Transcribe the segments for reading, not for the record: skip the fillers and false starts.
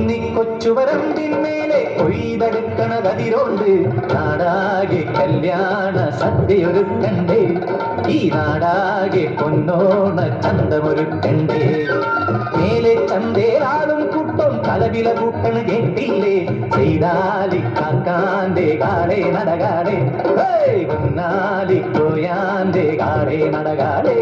കുന്നിക്കൊച്ചുവരമ്പിന്മേലെ കൊയ്തെടുക്കണതതിരോണ്ട് നാടാകെ കല്യാണ സദ്യയൊരുക്കണ്ടേ, ഈ നാടാകെ പൊന്നോണ ചന്തമൊരുക്കണ്ടേ. മേലെ ചന്തേരാളും കൂട്ടം കലവില കൂട്ടണ് കേട്ടില്ലേ, ചെയ്താലിക്കാക്കാന്റെ കാളെ നടകാളെ, പൊന്നാലിക്കോയാന്റെ കാളെ നടകാളെ.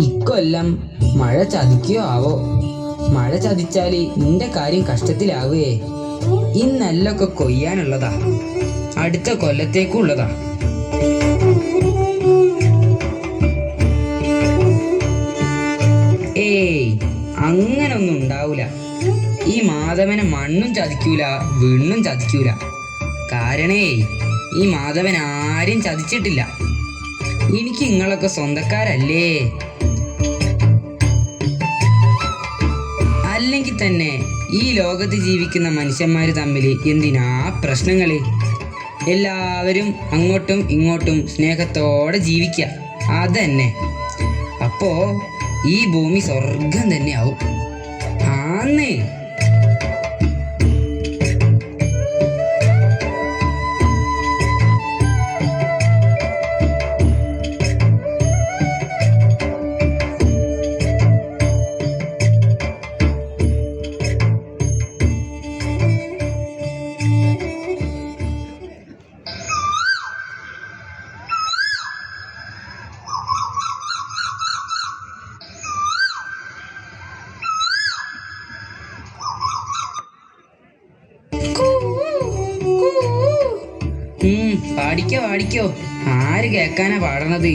ഇക്കൊല്ലം മഴ ചതിക്കോ ആവോ. മഴ ചതിച്ചാല് നിന്റെ കാര്യം കഷ്ടത്തിലാവേ. ഈ നെല്ലൊക്കെ കൊയ്യാനുള്ളതാ, അടുത്ത കൊല്ലത്തേക്കുള്ളതാ. ഏയ്, അങ്ങനൊന്നും ഉണ്ടാവൂല. ഈ മാധവനെ മണ്ണും ചതിക്കൂല, വിണ്ണും ചതിക്കൂല. കാരണേ ഈ മാധവൻ ആരും ചതിച്ചിട്ടില്ല. എനിക്ക് നിങ്ങളൊക്കെ സ്വന്തക്കാരല്ലേ. അല്ലെങ്കിൽ തന്നെ ഈ ലോകത്ത് ജീവിക്കുന്ന മനുഷ്യന്മാര് തമ്മിൽ എന്തിനാ പ്രശ്നങ്ങള്? എല്ലാവരും അങ്ങോട്ടും ഇങ്ങോട്ടും സ്നേഹത്തോടെ ജീവിക്കുക, അതന്നെ. അപ്പോ ഈ ഭൂമി സ്വർഗം തന്നെ ആവും. ആന്നേ. പാടിക്കോ പാടിക്കോ, ആര് കേക്കാനാ പാടണത്?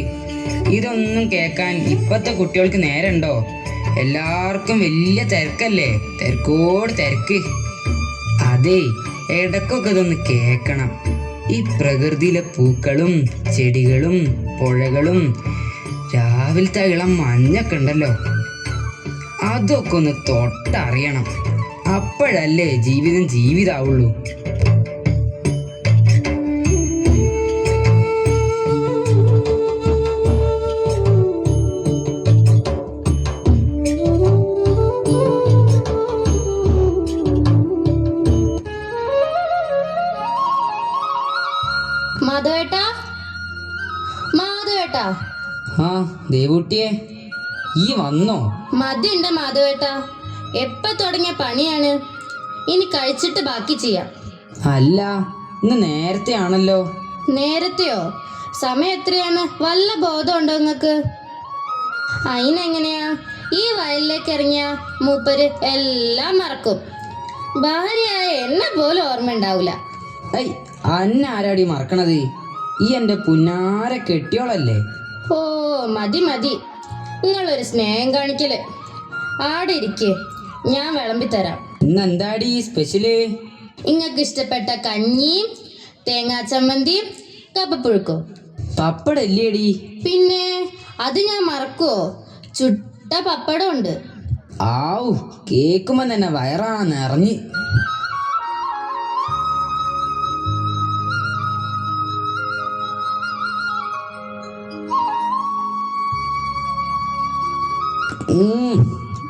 ഇതൊന്നും കേക്കാൻ ഇപ്പത്തെ കുട്ടികൾക്ക് നേരണ്ടോ? എല്ലാവർക്കും വലിയ തിരക്കല്ലേ, തിരക്കോട് തിരക്ക്. അതെ, ഇടക്കൊക്കെ ഇതൊന്ന് കേക്കണം. ഈ പ്രകൃതിയിലെ പൂക്കളും ചെടികളും പുഴകളും രാവിലത്തെ ഇളം മഞ്ഞൊക്കെ ഉണ്ടല്ലോ, അതൊക്കെ ഒന്ന് തൊട്ടറിയണം. അപ്പോഴല്ലേ ജീവിതം ജീവിതാവുള്ളൂ. മാധവേട്ടാ, മാധവേട്ടാ. ആ ദേവൂട്ടിയെ, ഈ വന്നോ? മതിയുണ്ട് മാധവേട്ടാ, എപ്പ തുടങ്ങിയ പണിയാണ്? ഇനി കഴിച്ചിട്ട് ബാക്കി ചെയ്യാം. അല്ല, ഇന്ന് നേരത്തെ ആണല്ലോ. നേരത്തെയോ? സമയം എത്രയാന്ന് വല്ല ബോധമുണ്ടോ നിങ്ങക്ക്? അതിനെങ്ങനെയാ, ഈ വയലിലേക്ക് ഇറങ്ങിയ മൂപ്പര് എല്ലാം മറക്കും. ഭാര്യയായ എന്നെ പോലും ഓർമ്മ ഉണ്ടാവൂല. ഐ, അന്ന ആരാടി മറക്കണത്? ഈ എന്റെ പുന്നാര കെട്ടിയോളല്ലേ. ഓ മതി മതി, നിങ്ങളൊരു സ്നേഹം കാണിക്കല്. ആടെ ഇരിക്കേ, ഞാൻ വിളമ്പിത്തരാം. ഇന്ന് എന്താടി സ്പെഷ്യല്? നിങ്ങൾക്ക് ഇഷ്ടപ്പെട്ട കഞ്ഞിയും തേങ്ങാ ചമ്മന്തിയും കപ്പപ്പുഴുക്കും. പപ്പടല്ലേടി? പിന്നെ അത് ഞാൻ മറക്കുവോ? ചുട്ട പപ്പടം ഉണ്ട്. ആവു, കേക്കുമ്പോ തന്നെ വയറാ നിറഞ്ഞ്.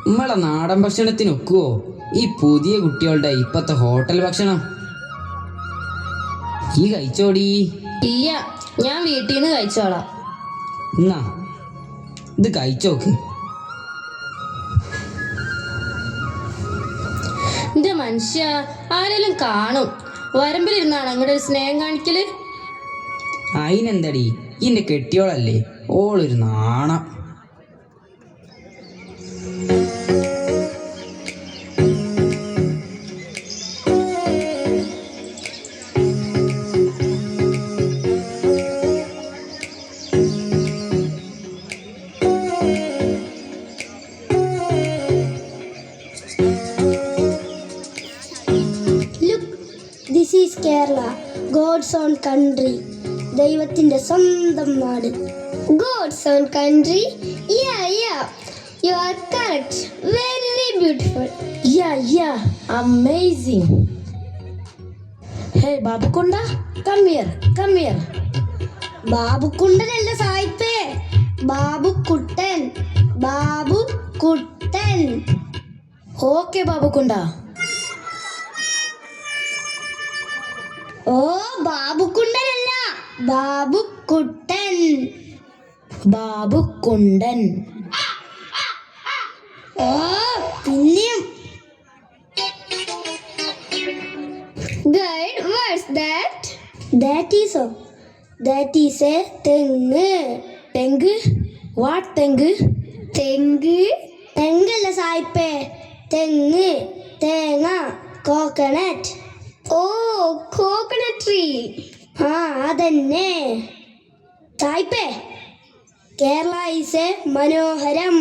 നമ്മളെ നാടൻ ഭക്ഷണത്തിന് ഒക്കുവോ ഈ പുതിയ കുട്ടികളുടെ ഇപ്പത്തെ ഹോട്ടൽ ഭക്ഷണം? ഈ കഴിച്ചോടി. ഇല്ല, ഞാൻ വീട്ടിൽ നിന്ന് കഴിച്ചോളാം. എന്നാ ഇത് കഴിച്ചോക്ക്. എന്റെ മനുഷ്യ, ആരെങ്കിലും കാണും. വരമ്പിലിരുന്നാണ് അങ്ങോട്ട് ഒരു സ്നേഹം കാണിക്കല്. അതിനെന്തടി, ഇന്റെ കെട്ടിയോളല്ലേ, ഓളൊരു നാണം. This is Kerala, God's own country, ദൈവത്തിൻ്റെ സ്വന്തം നാട്. God's own country, you are correct, very beautiful. Amazing. Hey Babukunda, come here, come here. ബാബുക്കുണ്ടനല്ല സായിപ്പേ, ബാബുക്കുട്ടൻ, ബാബുക്കുട്ടൻ. ഓക്കെ ബാബുക്കുണ്ട. ഓ ബാബുക്കുണ്ടനല്ല, ബാബുക്കുട്ടൻ. ബാബുക്കുണ്ടൻ. ഓ പിന്നെയും. Guide, what's that? That is a തെങ്ങ്. തെങ്ങ്? വാട്ട് തെങ്ങ്? തെങ്ങല്ല സായിപ്പേ, തെങ്ങ്, തേങ്ങ, കോക്കനട്ട്. ഓ കോക്കനട്ട് ട്രീ. ആ അതന്നെ സായിപ്പേ. കേരള ഈസ് എ മനോഹരം.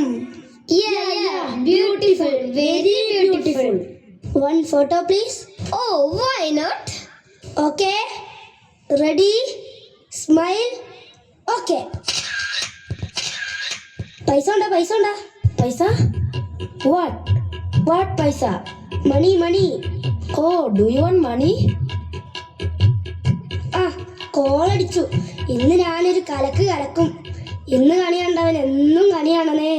Beautiful, very beautiful. One photo please. Oh, why not? Okay, ready, smile. Okay. പൈസ ഉണ്ടാ? പൈസ? What പൈസ? മണി. Oh, do you want money? ആ കോളടിച്ചു. ഇന്ന് ഞാനൊരു കലക്കും. ഇന്ന് കണി കണ്ടവൻ എന്നും കണിയാണേ.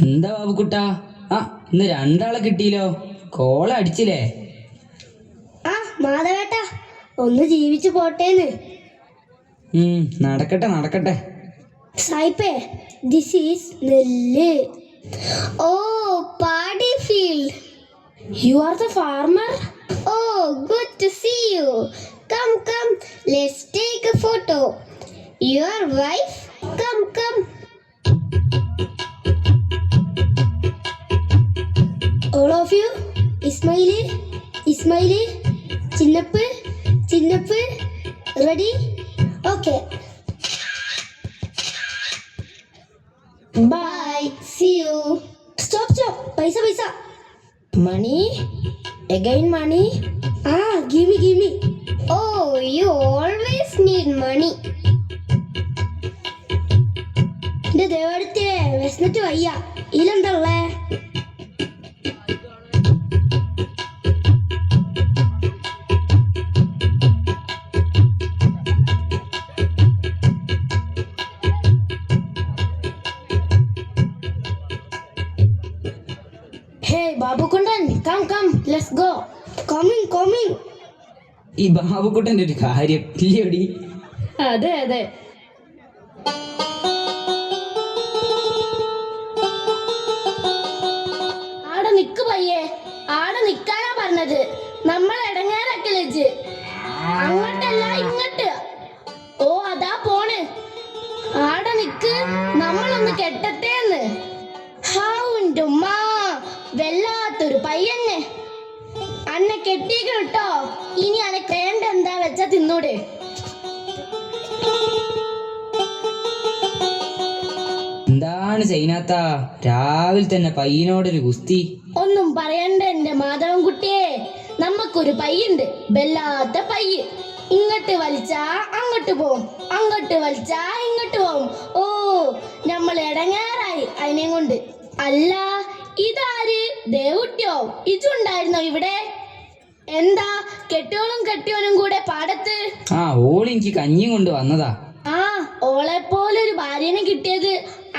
എന്താ ബാബുക്കുട്ടാ, ഇന്ന് രണ്ടാളെ കിട്ടിയില്ലോ, കോള അടിച്ചില്ലേ? ആ മാധവേട്ട, ഒന്ന് ജീവിച്ചു പോട്ടേന്ന്. നടക്കട്ടെ. സായിപ്പേ, ദിസ് ഈസ് നെല്ല്. ഓ പാടി field. You are the farmer? Oh, good to see you. Come, let's take a photo. Your wife? Come. All of you, Ismail, Chinnappu, ready? Okay. Bye. See you. Stop. Paisa. Money? Again money? Give me. Oh, you always need money. എന്റെ ദേവടുത്തേ, വിശന്നിട്ട് വയ്യ. ഇതിലെന്താ ഉള്ളേ? Hey, Babukundan, come, let's go. Coming. ഈ ബാബുക്കുട്ടൻ്റെ ഒരു കാര്യം ഇല്ലേടി? അതെ. ആടെ നിക്ക് പയ്യേ, ആടെ നിക്കാനാ പറഞ്ഞത്. നമ്മൾ ഇടങ്ങേറാക്കല്ലേ? അങ്ങോട്ടല്ല ഇങ്ങോട്ട്. ഓ അതാ പോണ്. ആടെ നിക്ക്, നമ്മളൊന്ന് കെട്ടട്ടേന്ന്. ഹാവുണ്ടുമ്മാ, വല്ലാത്തൊരു പയ്യന്നെ. കെട്ടിയേക്കണം കേട്ടോ. ഇനി അനക്ക് വേണ്ട എന്താ വെച്ചാ തിന്നൂടെ. എന്താണ് സൈനാത്ത രാവിലെ തന്നെ പയ്യനോടൊരു ഗുസ്തി? ഒന്നും പറയണ്ട എന്റെ മാധവൻകുട്ടിയെ, നമ്മക്കൊരു പയ്യുണ്ട്, ബെല്ലാത്ത പയ്യ്. ഇങ്ങോട്ട് വലിച്ചാ അങ്ങോട്ട് പോവും, അങ്ങോട്ട് വലിച്ചാ ഇങ്ങോട്ട് പോവും. ഓ, നമ്മൾ ഇടങ്ങാറായി അതിനെ കൊണ്ട്. അല്ല, ഇതാര്? ദേവുട്ടിയോ? ഇതുണ്ടായിരുന്നോ ഇവിടെ? എന്താ കെട്ടിയോനും കൂടെ പാടത്ത്? ആ, ഓളെനിക്ക് കഞ്ഞിയും കൊണ്ട് വന്നതാ. ആ, ഓളെപ്പോലൊരു ഭാര്യനെ കിട്ടിയത്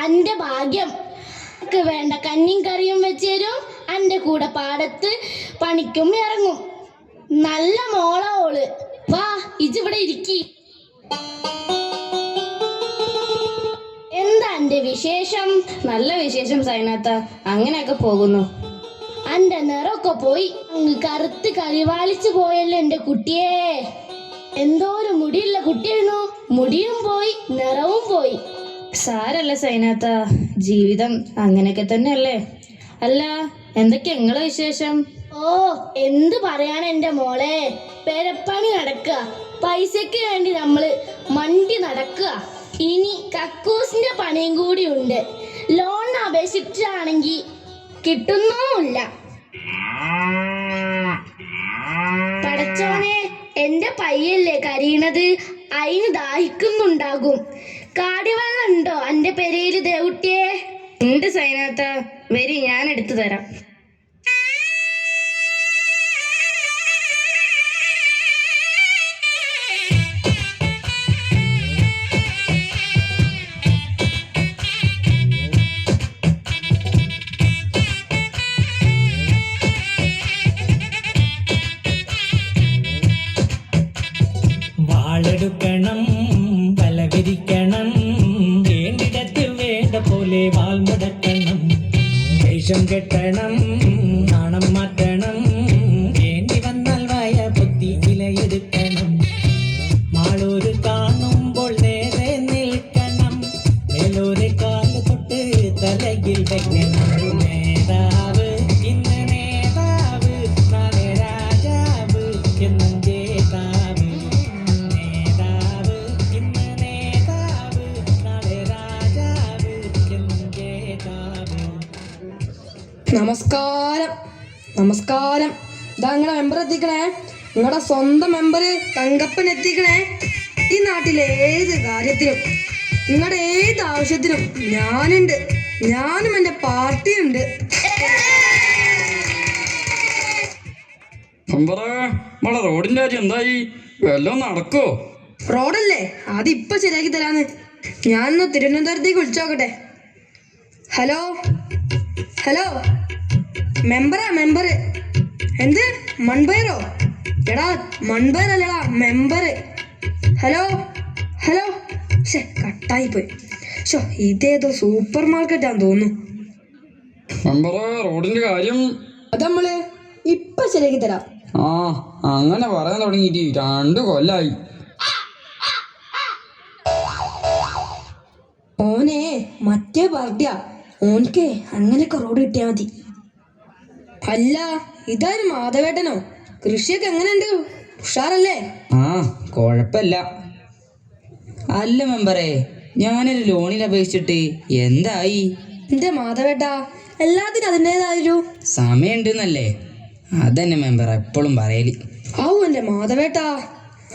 അന്റെ ഭാഗ്യം. വേണ്ട കഞ്ഞിയും കറിയും വെച്ച് തരും, അന്റെ കൂടെ പാടത്ത് പണിക്കും ഇറങ്ങും. നല്ല മോള ഓള്. വാ, ഇജിവിടെ ഇരിക്കി. എന്താ അന്റെ വിശേഷം? നല്ല വിശേഷം സൈനാത്ത, അങ്ങനെയൊക്കെ പോകുന്നു. അന്റെ നിറമൊക്കെ പോയി, കറുത്ത് കരിവാളിച്ചു പോയല്ലോ എന്റെ കുട്ടിയെ. എന്തോ ഒരു മുടിയുള്ള കുട്ടിയായിരുന്നു, മുടിയും പോയി നിറവും പോയി. സാരല്ല സൈനാത്ത, ജീവിതം അങ്ങനെയൊക്കെ തന്നെയല്ലേ. അല്ല, എന്തൊക്കെ നിങ്ങളെ വിശേഷം? ഓ, എന്ത് പറയാൻ എന്റെ മോളെ, പെരപ്പണി നടക്കുക, പൈസക്ക് വേണ്ടി നമ്മള് മണ്ടി നടക്കുക. ഇനി കക്കൂസിന്റെ പണിയും കൂടി ഉണ്ട്. ലോൺ അപേക്ഷിച്ചാണെങ്കിൽ കിട്ടുന്നുമില്ല. പടച്ചോനെ, എന്റെ പയ്യല്ലേ കരീണത്, അതിന് ദാഹിക്കുന്നുണ്ടാകും. കാടിവെള്ളം ഉണ്ടോ എന്റെ പെരയില് ദേവുട്ടിയെ? ഉണ്ട് സൈനാത്ത, വരി, ഞാൻ എടുത്തു തരാം. വാളെടുക്കണം, വല വിരിക്കണം, വേണ്ടിടത്ത് വേണ്ട പോലെ വാൾ മുടക്കണം, വേഷം കെട്ടണം, നാണം മാറ്റണം, വേണ്ടി വന്നാൽ വായ പൊത്തി വിലയെടുക്കണം, മാളൂര് കാണുമ്പോൾ നേരെ നിൽക്കണം, മേലോരെ കാല് തൊട്ട് തലയിൽ വെക്കണം. നേതാവ് ഇന്ന് നേതാവ്, നാളെ രാജാവ് എന്നും ജേതാവ്. നേതാവ് ഇന്ന് നേതാവ്, നാളെ രാജാവ് എന്നും ജേതാവ്. നമസ്കാരം, നമസ്കാരം. ഇതാ നിങ്ങളെ മെമ്പർ എത്തിക്കണേ, നിങ്ങളുടെ സ്വന്തം മെമ്പർ തങ്കപ്പൻ എത്തിക്കണേ. ഈ നാട്ടിലെ ഏത് കാര്യത്തിനും, നിങ്ങളുടെ ഏത് ആവശ്യത്തിനും ഞാനുണ്ട്, ഞാനും എൻ്റെ പാർട്ടിയുണ്ട്. നമ്മളെ റോഡിന്റെ കാര്യം എന്തായി? വല്ലതും നടക്കോ? റോഡല്ലേ, അതിപ്പോ ശരിയാക്കി തരാന്ന്. ഞാനൊന്ന് തിരുവനന്തപുരത്തേക്ക് വിളിച്ചോക്കട്ടെ. ഹലോ ഹലോ, മെമ്പറാ മെമ്പർ. എന്ത് മൺപയറോ? എടാ മൺപയറല്ലടാ, മെമ്പർ. ഹലോ ഹലോ, ശേ കട്ടായി പോയി. ഷോ, ഇതേതോ സൂപ്പർ മാർക്കറ്റാന്ന് തോന്നുന്നു. മെമ്പറെ, റോഡിന്റെ കാര്യം അത് നമ്മള് ഇപ്പൊ ശരിയാക്കി തരാം. ആ, അങ്ങനെ പറയാൻ തുടങ്ങിയിട്ട് 2 കൊല്ലായി. ഓനെ മറ്റേ പാർട്ടിയാ, ഓൻക്ക് അങ്ങനെയൊക്കെ റോഡ് കിട്ടിയാ മതി. അല്ല, ഇതാരും മാധവേട്ടനോ? കൃഷിയൊക്കെ എങ്ങനെയുണ്ട്? ഉഷാറല്ലേ? ആ, കുഴപ്പമില്ല. അല്ല മെമ്പറേ, ഞാനൊരു ലോണിൽ അപേക്ഷിച്ചിട്ട് എന്തായി? എന്റെ മാധവേട്ടാ, എല്ലാത്തിനും അതിൻ്റെതായൊരു സമയമുണ്ടെന്നല്ലേ? അതന്നെ മെമ്പർ എപ്പോഴും പറയല്. ആവൂ എന്റെ മാധവേട്ടാ,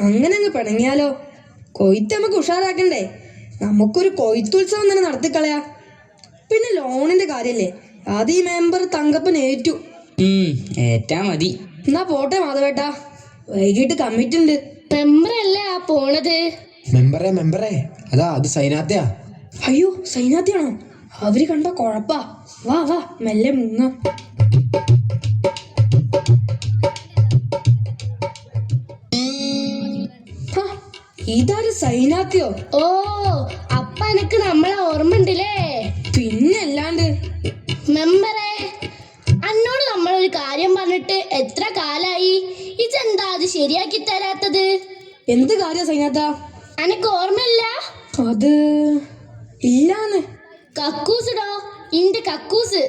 അങ്ങനെ അങ്ങ് പിണങ്ങിയാലോ? കൊയ്ത്ത് നമുക്ക് ഉഷാറാക്കണ്ടേ? നമുക്കൊരു കൊയ്ത്തുത്സവം തന്നെ നടത്തിക്കളയാ. പിന്നെ ലോണിന്റെ കാര്യല്ലേ, അത് ഈ മെമ്പർ തങ്കപ്പൻ ഏറ്റു. ഏറ്റാ മതി. എന്നാ പോട്ടെ മാധവേട്ടാ, വൈകിട്ട് കമ്മിറ്റി ഉണ്ട്. മെമ്പറല്ലേ ആ പോണത്? മെമ്പറേ അതാ, അത് സൈനാത്തയാ. അയ്യോ, സൈനാത്തിയാണോ? അവര് കണ്ട കൊഴപ്പാ. വാ വാ, മെല്ലെ മുങ്ങ. ഇതാര് സൈനാത്തിയോ? ഓ, അപ്പ എനക്ക് നമ്മളെ ഓർമ്മ ഉണ്ടല്ലേ? പിന്നെ അല്ലാണ്ട്. മെമ്പറേ, അന്നോട് നമ്മളൊരു കാര്യം പറഞ്ഞിട്ട് എത്ര കാലായി? ഇതെന്താ അത് ശരിയാക്കി തരാത്തത്? എന്ത് കാര്യം സൈനാത്ത? അനക്ക് ഓർമ്മയില്ല? അത് ഇല്ലാന്ന്. കക്കൂസിടോ, ഇന്റെ കക്കൂസ്.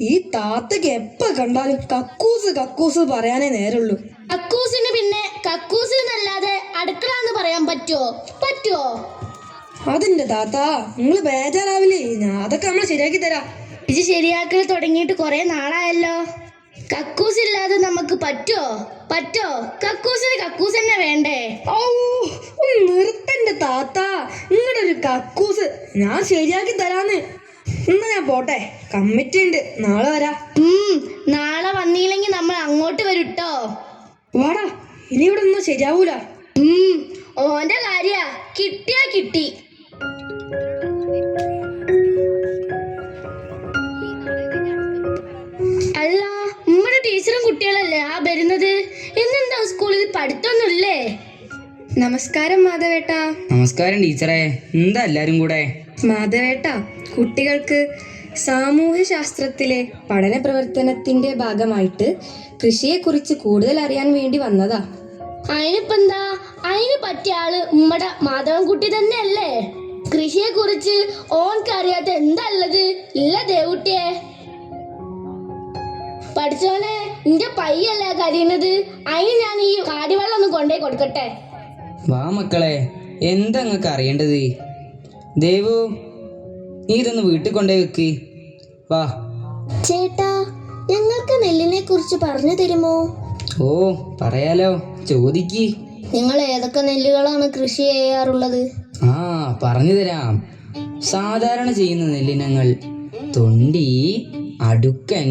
ഈ താത്തക്ക് എപ്പോ കണ്ടാലും കക്കൂസ് കക്കൂസ് പറയാനേ നേരുള്ളൂ. കക്കൂസിന് പിന്നെ കക്കൂസ് എന്നല്ലാതെ അടുക്കള എന്ന് പറയാൻ പറ്റുമോ? അതിന്റെ താത്ത നിങ്ങൾ ബേജാറാവില്ലേ, ഞാൻ അതൊക്കെ നമ്മൾ ശരിയാക്കി തരാം. ഇത് ശരിയാക്കൽ തുടങ്ങിയിട്ട് കുറെ നാളായല്ലോ. കക്കൂസ് ഇല്ലാതെ നമുക്ക് പറ്റോ? കക്കൂസിന് കക്കൂസ് തന്നെ വേണ്ടേ? ഔ, ഒന്ന് നിർത്തന്റെ താത്ത, നിങ്ങളുടെ ഒരു കക്കൂസ് ഞാൻ ശരിയാക്കി തരാന്ന്. എന്നാ ഞാൻ പോട്ടെ, കമ്മിറ്റി ഉണ്ട്, നാളെ വരാ. നാളെ വന്നില്ലെങ്കിൽ നമ്മൾ അങ്ങോട്ട് വരൂട്ടോ. വാടാ, ഇനി ഇവിടെ ഒന്നും ശരിയാവൂല. ഓന്റെ കാര്യ കിട്ടിയാ കിട്ടി. അല്ല, നമ്മുടെ ടീച്ചറും കുട്ടികളല്ലേ ആ വരുന്നത്? എന്നെന്താ സ്കൂളിൽ പഠിത്തമൊന്നുമില്ലേ? നമസ്കാരം മാധവേട്ട. നമസ്കാരം ടീച്ചറെ, എന്താ എല്ലാരും കൂടെ? മാധവേട്ട, കുട്ടികൾക്ക് സാമൂഹ്യ ശാസ്ത്രത്തിലെ പഠന പ്രവർത്തനത്തിന്റെ ഭാഗമായിട്ട് കൃഷിയെക്കുറിച്ച് കൂടുതൽ അറിയാൻ വേണ്ടി വന്നതാ. അതിനിപ്പെന്താ, അതിന് പറ്റിയ ആള് നമ്മടെ മാധവൻകുട്ടി തന്നെയല്ലേ. കൃഷിയെ കുറിച്ച് ഓൻക്കറിയാത്ത എന്താ ഉള്ളത്? ഇല്ല ദേവുട്ടിയെ. പഠിച്ചോനെ, നിന്റെ പയ്യല്ല കരയുന്നത്. അതിന് ഞാൻ ഈ കാടിവെള്ളം ഒന്ന് കൊണ്ടുപോയി കൊടുക്കട്ടെ. വാ മക്കളെ, എന്താ നിങ്ങൾക്ക് അറിയേണ്ടത്? ദേവു, നീ ഇതൊന്ന് വീട്ടിൽ കൊണ്ടുപോയി വെക്ക്. വാ. ചേട്ടാ, ഞങ്ങൾക്ക് നെല്ലിനെ കുറിച്ച് പറഞ്ഞു തരുമോ? ഓ പറയാലോ, ചോദിക്ക്. നിങ്ങൾ ഏതൊക്കെ നെല്ലുകളാണ് കൃഷി ചെയ്യാറുള്ളത്? ആ പറഞ്ഞു തരാം. സാധാരണ ചെയ്യുന്ന നെല്ലിനങ്ങൾ തൊണ്ടി, അടുക്കൻ,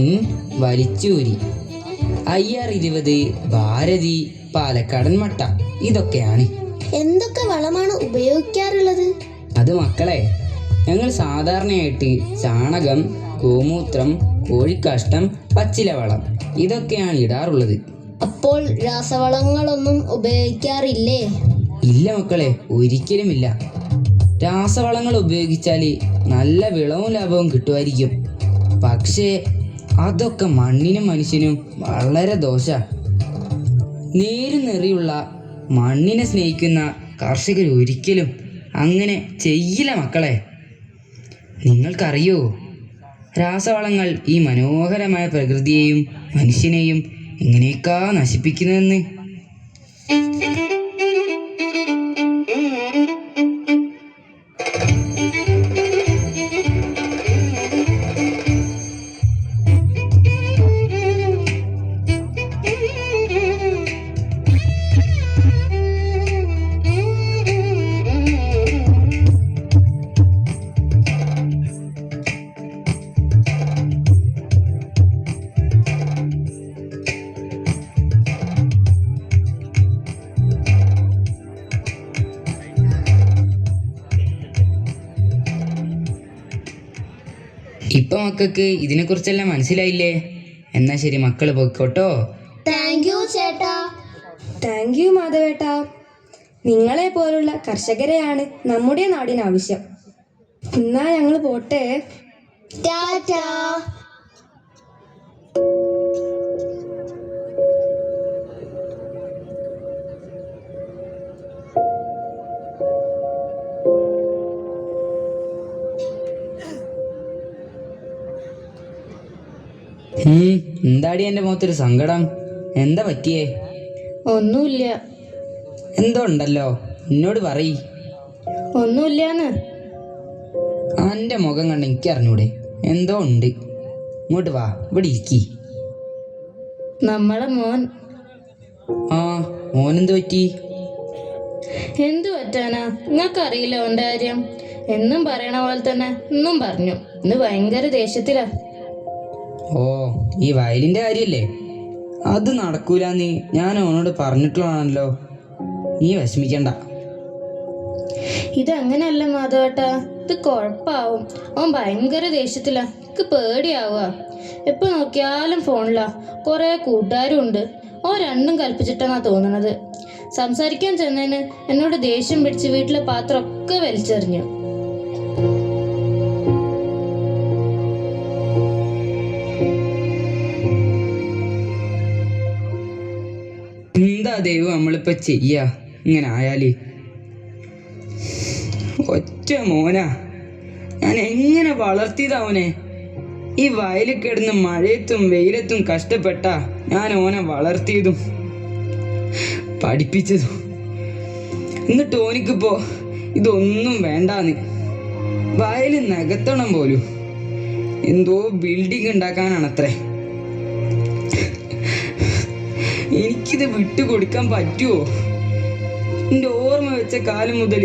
വലിച്ചൂരി, IR20, ഭാരതി, പാലക്കാടൻ മട്ട, ഇതൊക്കെയാണ്. എന്തൊക്കെ വളമാണ് ഉപയോഗിക്കാറുള്ളത്? അത് മക്കളെ, ഞങ്ങൾ സാധാരണയായിട്ട് ചാണകം, ഗോമൂത്രം, കോഴിക്കാഷ്ടം, പച്ചിലവളം ഇതൊക്കെയാണ് ഇടാറുള്ളത്. അപ്പോൾ രാസവളങ്ങളൊന്നും ഉപയോഗിക്കാറില്ലേ? ഇല്ല മക്കളെ, ഒരിക്കലുമില്ല. രാസവളങ്ങൾ ഉപയോഗിച്ചാൽ നല്ല വിളവും ലാഭവും കിട്ടുമായിരിക്കും. പക്ഷേ അതൊക്കെ മണ്ണിനും മനുഷ്യനും വളരെ ദോഷ. നേരും നെറിയുള്ള മണ്ണിനെ സ്നേഹിക്കുന്ന കർഷകർ ഒരിക്കലും അങ്ങനെ ചെയ്യില്ല മക്കളെ. നിങ്ങൾക്കറിയോ, രാസവളങ്ങൾ ഈ മനോഹരമായ പ്രകൃതിയെയും മനുഷ്യനെയും എങ്ങനെയൊക്കെ നശിപ്പിക്കുന്നതെന്ന്? ഇപ്പൊ മക്കൾക്ക് ഇതിനെക്കുറിച്ചെല്ലാം മനസ്സിലായില്ലേ? എന്നാ ശരി, മക്കള് പോയിക്കോട്ടോ. താങ്ക് യു ചേട്ടാ. താങ്ക് യു മാധവേട്ട. നിങ്ങളെ പോലുള്ള കർഷകരെയാണ് നമ്മുടെ നാടിന് ആവശ്യം. എന്നാ ഞങ്ങൾ പോട്ടെ. ടാറ്റാ. എന്താടി എൻ്റെ മുഖത്തൊരു സങ്കടം? എന്താ പറ്റിയേ? ഒന്നുമില്ല. എന്തോ ഉണ്ടല്ലോ, എന്നോട് പറയ്. ഒന്നുമില്ലാന്ന്. എൻ്റെ മുഖം കണ്ട് എനിക്ക് അറിഞ്ഞൂടെ? എന്തോ ഉണ്ട്. ഇങ്ങോട്ട് വാ, ഇവിടെ ഇരിക്കി. നമ്മളെ മോൻ. ആ, മോനെന്ത് പറ്റി? എന്തു പറ്റാനാ, നിങ്ങൾക്കറിയില്ല ഓൻ്റെ കാര്യം. എന്നും പറയണ പോലെ തന്നെ ഇന്നും പറഞ്ഞു. ഇന്ന് ഭയങ്കര ദേഷ്യത്തിലാ. ഓ, ഈ വയലിൻ്റെ കാര്യല്ലേ? അത് നടക്കൂലെന്ന് ഞാൻ അവനോട് പറഞ്ഞിട്ടുള്ളതാണല്ലോ. നീ വിഷമിക്കണ്ട. ഇതങ്ങനെയല്ല മാധവേട്ടാ, ഇത് കുഴപ്പാവും. അവൻ ഭയങ്കര ദേഷ്യത്തിലാ. എനിക്ക് പേടിയാവുക. എപ്പോൾ നോക്കിയാലും ഫോണിലാ. കുറേ കൂട്ടുകാരും ഉണ്ട്. ഓ രണ്ടും കൽപ്പിച്ചിട്ടെന്നാ തോന്നണത്. സംസാരിക്കാൻ ചെന്നതിന് എന്നോട് ദേഷ്യം പിടിച്ച് വീട്ടിലെ പാത്രമൊക്കെ വലിച്ചെറിഞ്ഞു. എന്താ ദൈവം നമ്മളിപ്പോ ചെയ്യാ ഇങ്ങനെ ആയാല്? ഒറ്റ മോനാ, ഞാൻ എങ്ങനെ വളർത്തിയതാ അവനെ. ഈ വയലിൽ കിടന്ന് മഴയത്തും വെയിലത്തും കഷ്ടപ്പെട്ട ഞാൻ ഓനെ വളർത്തിയതും പഠിപ്പിച്ചതും. എന്നിട്ട് ഓനിക്കിപ്പോ ഇതൊന്നും വേണ്ടാന്ന്. വയലിൽ നികത്തണം പോലും എന്തോ ബിൽഡിംഗ് ഉണ്ടാക്കാനാണത്രേ. എനിക്കിത് വിട്ടുകൊടുക്കാൻ പറ്റുമോ? എൻ്റെ ഓർമ്മ വെച്ച കാലം മുതൽ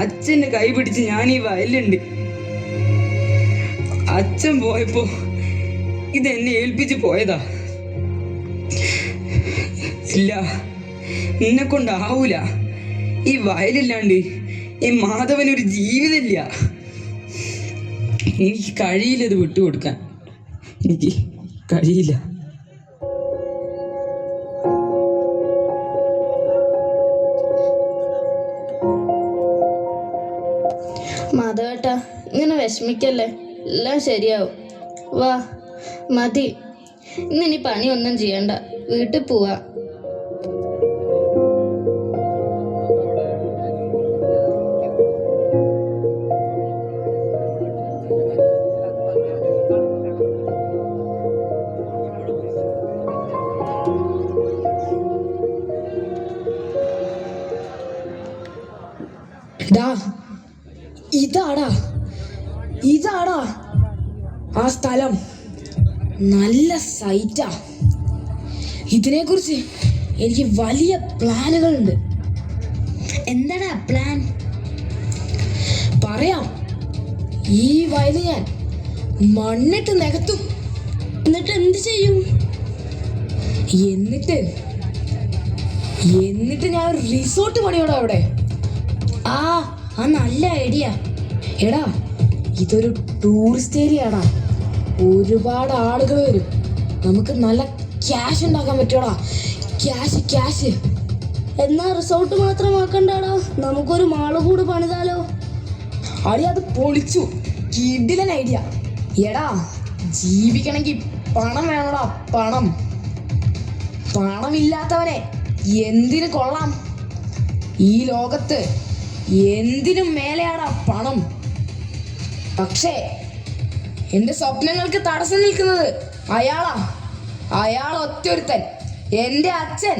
അച്ഛൻ്റെ കൈ പിടിച്ച് ഞാൻ ഈ വയലുണ്ട്. അച്ഛൻ പോയപ്പോ ഇതെന്നെ ഏൽപ്പിച്ച് പോയതാ. ഇല്ല, എന്നെ കൊണ്ടാവൂല. ഈ വയലില്ലാണ്ട് ഈ മാധവനൊരു ജീവിതമില്ല. എനിക്ക് കഴിയില്ല ഇത് വിട്ടുകൊടുക്കാൻ. എനിക്ക് കഴിയില്ല. മാധവേട്ടാ, ഇങ്ങനെ വിഷമിക്കല്ലേ, എല്ലാം ശരിയാവും. വാ, മതി. ഇന്നിനി പണിയൊന്നും ചെയ്യണ്ട, വീട്ടിൽ പോവാ. ഇതാടാ ആ സ്ഥലം. നല്ല സൈറ്റാ. ഇതിനെക്കുറിച്ച് എനിക്ക് വലിയ പ്ലാനുകളുണ്ട്. എന്താടാ പ്ലാൻ? പറയാം. ഈ വയല് ഞാൻ മണ്ണിട്ട് നികത്തും. എന്നിട്ട് എന്ത് ചെയ്യും? എന്നിട്ട് ഞാൻ ഒരു റിസോർട്ട് പണിയോടാ അവിടെ. ആ നല്ല ഐഡിയ. എടാ, ഇതൊരു ടൂറിസ്റ്റ് ഏരിയ ആടാ. ഒരുപാട് ആളുകൾ വരും. നമുക്ക് നല്ല ക്യാഷ് ഉണ്ടാക്കാൻ പറ്റുമോടാ? ക്യാഷ്. എന്നാ റിസോർട്ട് മാത്രമാക്കണ്ടാടാ, നമുക്കൊരു മാള് കൂട് പണിതാലോ? അത് പൊളിച്ചു. കിടിലൻ ഐഡിയ. എടാ, ജീവിക്കണമെങ്കിൽ പണം വേണോടാ, പണം. പണമില്ലാത്തവനെ എന്തിനു കൊള്ളാം? ഈ ലോകത്ത് എന്തിനും മേലെയാടാ പണം. പക്ഷേ എൻ്റെ സ്വപ്നങ്ങൾക്ക് തടസ്സം നിൽക്കുന്നത് അയാൾ ഒറ്റൊരുത്തൻ, എൻ്റെ അച്ഛൻ.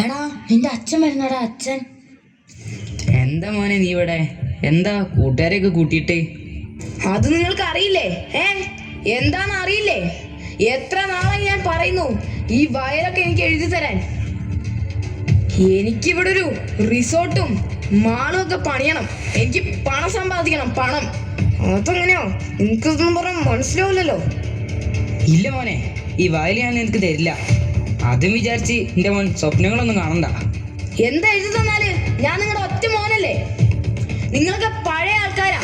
എടാ, നിന്റെ അച്ഛൻ വരുന്നടാ. അച്ഛൻ എന്താ മോനെ നീ ഇവിടെ? എന്താ കൂട്ടുകാരെയൊക്കെ കൂട്ടിയിട്ട്? അത് നിങ്ങൾക്ക് അറിയില്ലേ? എന്താന്ന് അറിയില്ലേ? എത്ര നാളായി ഞാൻ പറയുന്നു ഈ വയലൊക്കെ എനിക്ക് എഴുതി തരാൻ. എനിക്കിവിടെ ഒരു റിസോർട്ടും മാളും ഒക്കെ പണിയണം. എനിക്ക് പണം സമ്പാദിക്കണം, പണം. അതെങ്ങനെയോ എനിക്കൊന്നും പറയാൻ മനസ്സിലാവില്ലല്ലോ. ഇല്ല മോനെ, ഈ വയൽ ഞാൻ നിനക്ക് തരില്ല. അതും വിചാരിച്ച് എൻ്റെ മോൻ സ്വപ്നങ്ങളൊന്നും കാണണ്ട. എന്താ എഴുതി തന്നാല് ഞാൻ നിങ്ങളുടെ ഒറ്റ മോനല്ലേ? നിങ്ങളൊക്കെ പഴയ ആൾക്കാരാ.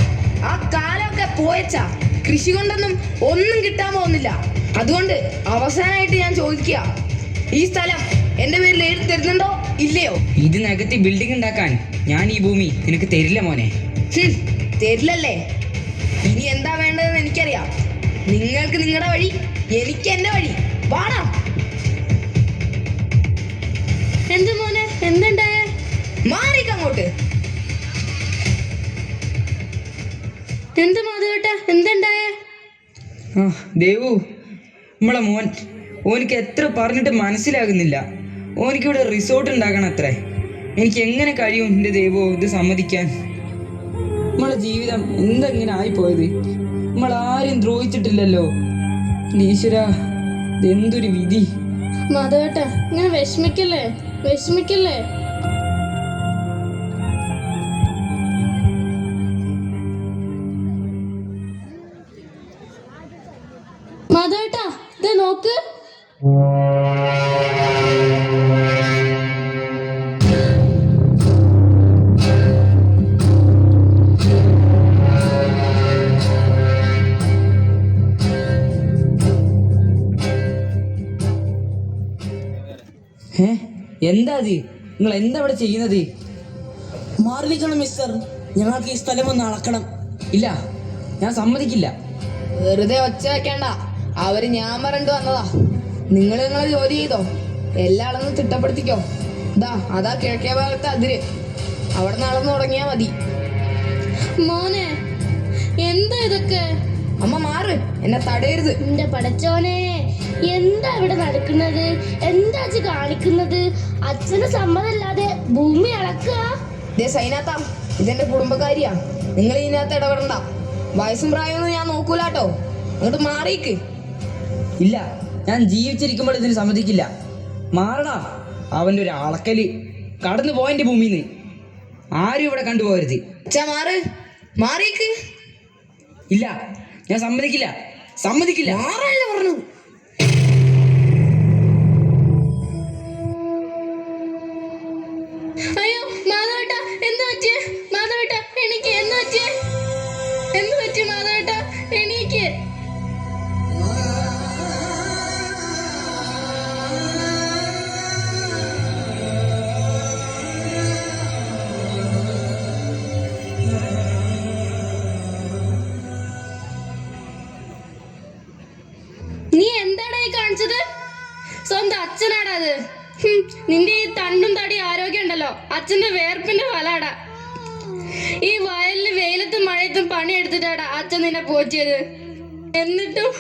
ആ കാലമൊക്കെ പോയച്ചാ. കൃഷി കൊണ്ടൊന്നും ഒന്നും കിട്ടാൻ പോകുന്നില്ല. അതുകൊണ്ട് അവസാനമായിട്ട് ഞാൻ ചോദിക്കുക, ഈ സ്ഥലം എൻ്റെ പേരിൽ എഴുതി തരുന്നുണ്ടോ ഇല്ലയോ? ഇത് നികത്തി ബിൽഡിംഗ് ഉണ്ടാക്കാൻ ഞാൻ ഈ ഭൂമി നിനക്ക് തരില്ല മോനെ. തരില്ലല്ലേ? ഇനി എന്താ വേണ്ടതെന്ന് എനിക്കറിയാം. നിങ്ങൾക്ക് നിങ്ങളുടെ വഴി, എനിക്ക് എൻ്റെ വഴി. വാടാ. എന്ത് മോനെ, എന്തുണ്ടായേ? മാറിക്കങ്ങോട്ട്. എന്ത് മാധവേട്ടാ, എന്തുണ്ടായേ? ആ ദേവു, നമ്മളെ ഓനിക്ക് എത്ര പറഞ്ഞിട്ട് മനസ്സിലാകുന്നില്ല. ഓനിക്കിവിടെ റിസോർട്ട് ഉണ്ടാക്കണം അത്രേ. എനിക്ക് എങ്ങനെ കഴിയും എൻ്റെ ദേവു ഇത് സമ്മതിക്കാൻ? നമ്മളെ ജീവിതം എന്തെങ്ങനെ ആയിപ്പോയത്? നമ്മളാരും ദ്രോഹിച്ചിട്ടില്ലല്ലോ. ഈശ്വരാ, ഇതെന്തൊരു വിധി. മാധവേട്ടാ, ഇങ്ങനെ വിഷമിക്കല്ലേ. മാധവേട്ടാ, ഇത് നോക്ക്. എന്താ അത്? നിങ്ങൾ എന്താ ഇവിടെ ചെയ്യുന്നത്? മാറിക്കണം മിസ്റ്റർ. ഞങ്ങൾക്ക് ഈ സ്ഥലം ഒന്ന് അളക്കണം. ഇല്ല, ഞാൻ സമ്മതിക്കില്ല. വെറുതെ ഒച്ച വെക്കണ്ട. അവര് ഞാൻ പറഞ്ഞിട്ട് വന്നതാ. നിങ്ങൾ നിങ്ങളെ ജോലി ചെയ്തോ. എല്ലാ അളന്ന് തിട്ടപ്പെടുത്തിക്കോ. അതാ കിഴക്കേ ഭാഗത്തെ അതിര്. അവിടെ നടന്നു തുടങ്ങിയാ മതി. മോനെ, എന്ത് എന്താ ഇതൊക്കെ? അമ്മ മാറ്, എന്നെ തടയരുത്. എന്റെ പടച്ചോനെ, എന്താ ഇവിടെ നടക്കുന്നത്? എന്താ അച്ഛൻ കാണിക്കുന്നത്? അച്ഛന് സമ്മതമില്ലാതെ ഭൂമി അളക്കുക. ദേ സൈനാത്ത, ഇതെന്റെ കുടുംബക്കാരിയാ. നിങ്ങൾ ഇതിനകത്ത് ഇടപെടണ്ട. വയസ്സും പ്രായമൊന്നും ഞാൻ നോക്കൂലാട്ടോ. അങ്ങോട്ട് മാറിയിക്ക്. ഇല്ല, ഞാൻ ജീവിച്ചിരിക്കുമ്പോൾ ഇതിന് സമ്മതിക്കില്ല. മാറടാ. അവൻ്റെ ഒരു അളക്കല് കടന്നു പോയൻ്റെ ഭൂമിന്ന് ആരും ഇവിടെ കണ്ടുപോകരുത്. അച്ഛാ മാറ്, മാറിയിക്ക്. ഇല്ല, ഞാൻ സമ്മതിക്കില്ല, സമ്മതിക്കില്ല. മാറല്ലേ പറഞ്ഞു. അയ്യോ മാധവേട്ട, എന്ത് പറ്റിയേ? മാധവേട്ട എനിക്ക് എന്ത് പറ്റിയേ? എന്ത് പറ്റി മാധവേട്ട? എനിക്ക് നീ എന്താടാ ഈ കാണിച്ചത്? സ്വന്തം അച്ഛനാടാ അത്. നിന്റെ ഈ തണ്ടും തടി ആരോഗ്യം ഉണ്ടല്ലോ, അച്ഛന്റെ വേർപ്പിന്റെ ഫലാടാ. ഈ വയലില് വെയിലത്തും മഴയത്തും പണിയെടുത്തിട്ടാടാ അച്ഛൻ നിന്നെ പോറ്റിയത്. എന്നിട്ടും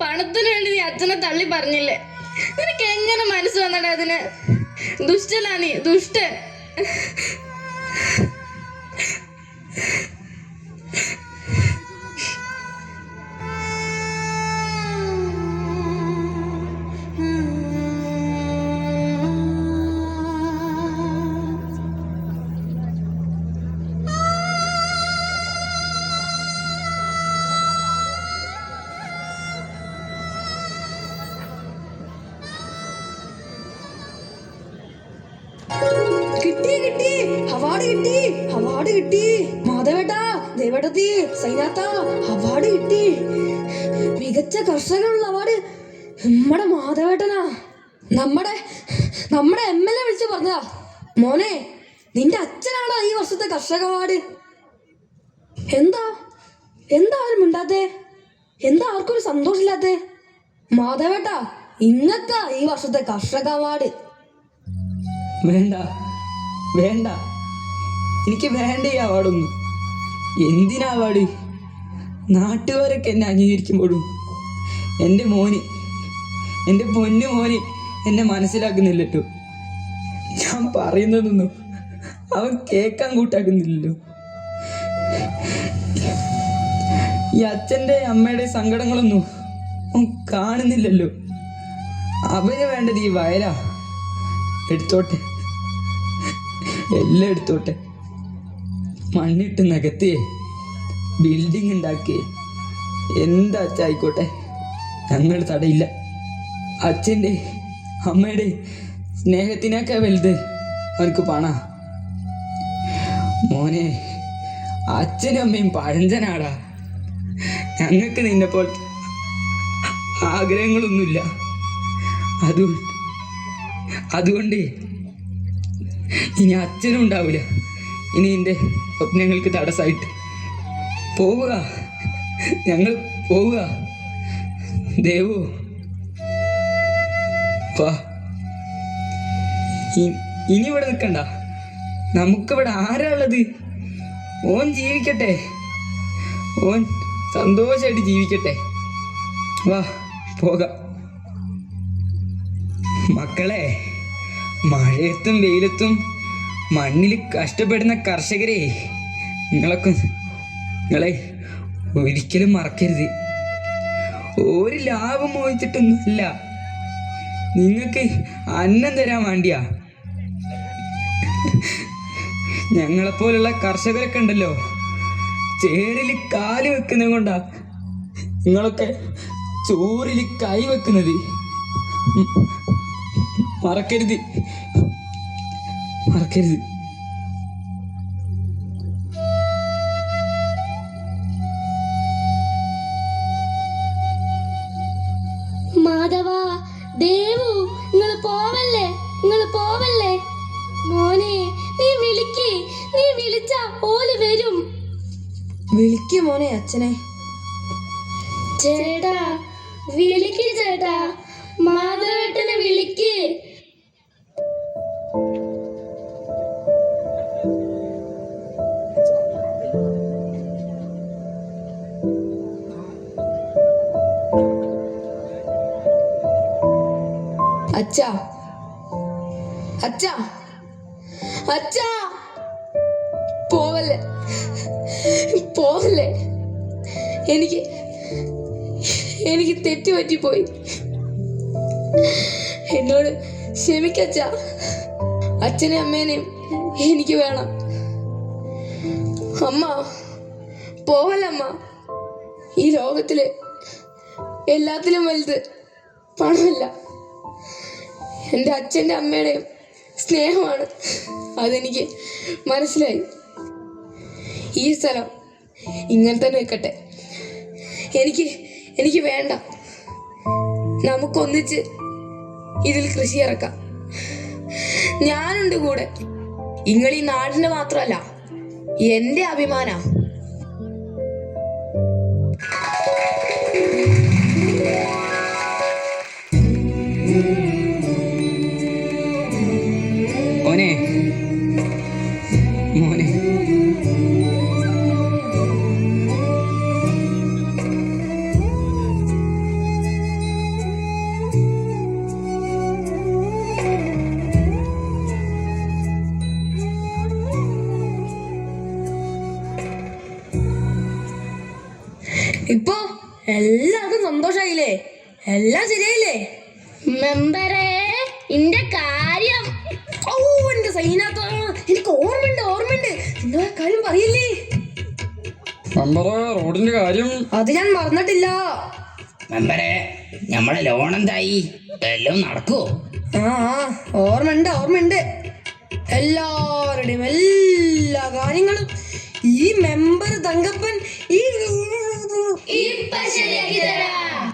പണത്തിന് വേണ്ടി നീ അച്ഛനെ തള്ളി പറഞ്ഞില്ലേ? നിനക്ക് എങ്ങനെ മനസ്സ് വന്നടാ അതിന്? ദുഷ്ടനാ നീ, ദുഷ്ടൻ. കിട്ടി കിട്ടി, അവാർഡ് കിട്ടി, അവാർഡ് കിട്ടി. മാധവേട്ടാ, ദേവേട്ടത്തി, സൈനാത്ത, അവാർഡ് കിട്ടി. മികച്ച കർഷകനുള്ള അവാർഡ് നമ്മുടെ മാധവേട്ടനാ. നമ്മുടെ MLA വിളിച്ചു പറഞ്ഞതാ. മോനെ, നിന്റെ അച്ഛനാണ് ഈ വർഷത്തെ കർഷക അവാർഡ്. എന്താ ആരും മിണ്ടാത്തേ? എന്താ ആർക്കൊരു സന്തോഷമില്ലാത്തേ? മാധവേട്ടാ, ഇങ്ങക്കാ ഈ വർഷത്തെ കർഷക അവാർഡ്. വേണ്ട വേണ്ട, എനിക്ക് വേണ്ട ഈ അവാർഡൊന്നും. എന്തിനാ അവാർഡ്? നാട്ടുകാരൊക്കെ എന്നെ അംഗീകരിക്കുമ്പോഴും എൻ്റെ മോന്, എൻ്റെ പൊന്നു മോന് എന്നെ മനസ്സിലാക്കുന്നില്ലല്ലോ. ഞാൻ പറയുന്നതൊന്നും അവൻ കേൾക്കാൻ കൂട്ടാക്കുന്നില്ലല്ലോ. ഈ അച്ഛൻ്റെ അമ്മയുടെ സങ്കടങ്ങളൊന്നും അവൻ കാണുന്നില്ലല്ലോ. അവന് വേണ്ടത് ഈ വയലാ. എടുത്തോട്ടെ, എല്ലാം എടുത്തോട്ടെ. മണ്ണിട്ട് നികത്തിയേ, ബിൽഡിംഗ് ഉണ്ടാക്കിയേ, എന്താ അച്ഛായിക്കോട്ടെ, ഞങ്ങൾ തടയില്ല. അച്ഛൻ്റെ അമ്മയുടെ സ്നേഹത്തിനൊക്കെ വലുത് അവർക്ക് പണാ. മോനെ, അച്ഛനും അമ്മയും പഴഞ്ചനാടാ. ഞങ്ങൾക്ക് നിന്നെപ്പോൾ ആഗ്രഹങ്ങളൊന്നുമില്ല. അതുകൊണ്ട് ഇനി അച്ഛനും ഉണ്ടാവില്ല. ഇനി എൻ്റെ സ്വപ്നങ്ങൾക്ക് തടസ്സമായിട്ട് പോവുക, ഞങ്ങൾ പോവുക. ദേവു വാ, ഇനി ഇവിടെ നിൽക്കണ്ട. നമുക്കിവിടെ ആരാ ഉള്ളത്? ഓൻ ജീവിക്കട്ടെ, ഓൻ സന്തോഷമായിട്ട് ജീവിക്കട്ടെ. വാ പോകാം. മക്കളെ, മഴയത്തും വെയിലത്തും മണ്ണിൽ കഷ്ടപ്പെടുന്ന കർഷകരെ നിങ്ങളെ ഒരിക്കലും മറക്കരുത്. ഒരു ലാഭം മോഹിച്ചിട്ടൊന്നുമല്ല, നിങ്ങൾക്ക് അന്നം തരാൻ വേണ്ടിയാ. ഞങ്ങളെപ്പോലുള്ള കർഷകരൊക്കെ ഉണ്ടല്ലോ, ചേറിൽ കാല് വെക്കുന്നത് കൊണ്ടാ നിങ്ങളൊക്കെ ചോറിൽ കൈ വെക്കുന്നത്. മറക്കരുത്. മാധവ, ദേവു, നിങ്ങൾ പോവല്ലേ? മോനെ, നീ വിളിച്ചാ ഓല് വരും. വിളിക്ക് മോനെ അച്ഛനെ. ചേട്ടാ, വിളിക്ക് ചേട്ടാ, മാധവേട്ടനെ വിളിക്ക്. അച്ഛാ അച്ഛാ അച്ഛാ പോവല്ലേ പോവല്ലേ എനിക്ക് എനിക്ക് തെറ്റുപറ്റിപ്പോയി. എന്നോട് ക്ഷമിക്കച്ഛ. അച്ഛനെയും അമ്മേനെയും എനിക്ക് വേണം. അമ്മ പോവല്ലമ്മ. ഈ ലോകത്തില് എല്ലാത്തിലും വലുത് പണമല്ല, എൻ്റെ അച്ഛൻ്റെ അമ്മയുടെയും സ്നേഹമാണ്. അതെനിക്ക് മനസ്സിലായി. ഈ സ്ഥലം ഇങ്ങനെ തന്നെ നിൽക്കട്ടെ. എനിക്ക് വേണ്ട. നമുക്കൊന്നിച്ച് ഇതിൽ കൃഷി ഇറക്കാം. ഞാനുണ്ട് കൂടെ. നിങ്ങൾ ഈ നാടിന്റെ മാത്രമല്ല, എൻ്റെ അഭിമാന. മോനെ മോനെ ഇപ്പൊ എല്ലാവർക്കും സന്തോഷായില്ലേ? എല്ലാം ശരിയായില്ലേ? മെമ്പറേ, ഇന്റെ കാര്യം. ഓ എന്റെ സൈനാത്ത, എനിക്ക് ഓർമ്മയുണ്ട്. നിങ്ങളെ കാര്യം പറയില്ലേ? മെമ്പറെ റോഡിന്റെ കാര്യം അത് ഞാൻ മറന്നിട്ടില്ല. മെമ്പറെ, നമ്മളെ ലോൺ എന്തായി? എല്ലാം നടക്കുവോ? ഓർമ്മയുണ്ട്. എല്ലാവരുടെയും എല്ലാ കാര്യങ്ങളും ഈ മെമ്പർ തങ്കപ്പൻ ഇപ്പൊ ശരിയാക്കി തരാം.